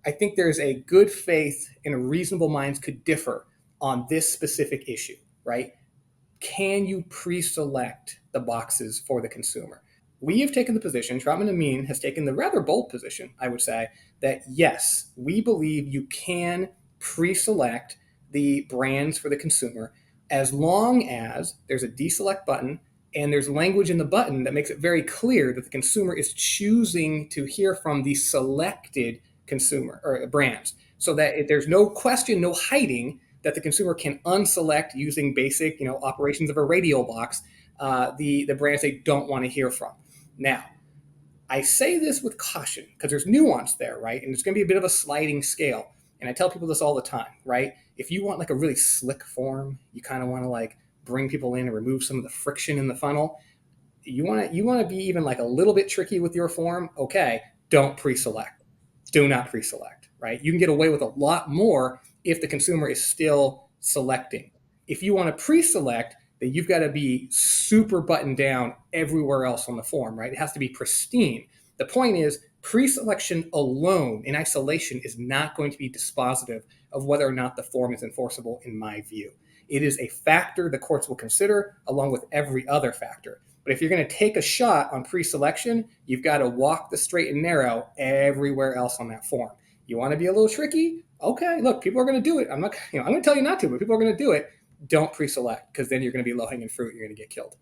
I think there's a good faith and a reasonable minds could differ on this specific issue, right? Can you pre-select the boxes for the consumer? We have taken the position, Troutman Amin has taken the rather bold position, I would say, that yes, we believe you can pre-select the brands for the consumer as long as there's a deselect button and there's language in the button that makes it very clear that the consumer is choosing to hear from the selected consumer or brands, so that if there's no question, no hiding, that the consumer can unselect using basic, operations of a radio box, the brands they don't want to hear from. Now, I say this with caution because there's nuance there, right? And it's going to be a bit of a sliding scale. And I tell people this all the time, right? If you want like a really slick form, you kind of want to like bring people in and remove some of the friction in the funnel. You want to be even like a little bit tricky with your form. Okay, don't pre-select. Do not pre-select, right? You can get away with a lot more if the consumer is still selecting. If you want to pre-select, then you've got to be super buttoned down everywhere else on the form, right? It has to be pristine. The point is, pre-selection alone in isolation is not going to be dispositive of whether or not the form is enforceable, in my view. It is a factor the courts will consider along with every other factor. But if you're going to take a shot on pre-selection, you've got to walk the straight and narrow everywhere else on that form. You want to be a little tricky? Okay, look, people are going to do it. I'm going to tell you not to, but people are going to do it. Don't pre-select because then you're going to be low-hanging fruit. You're going to get killed.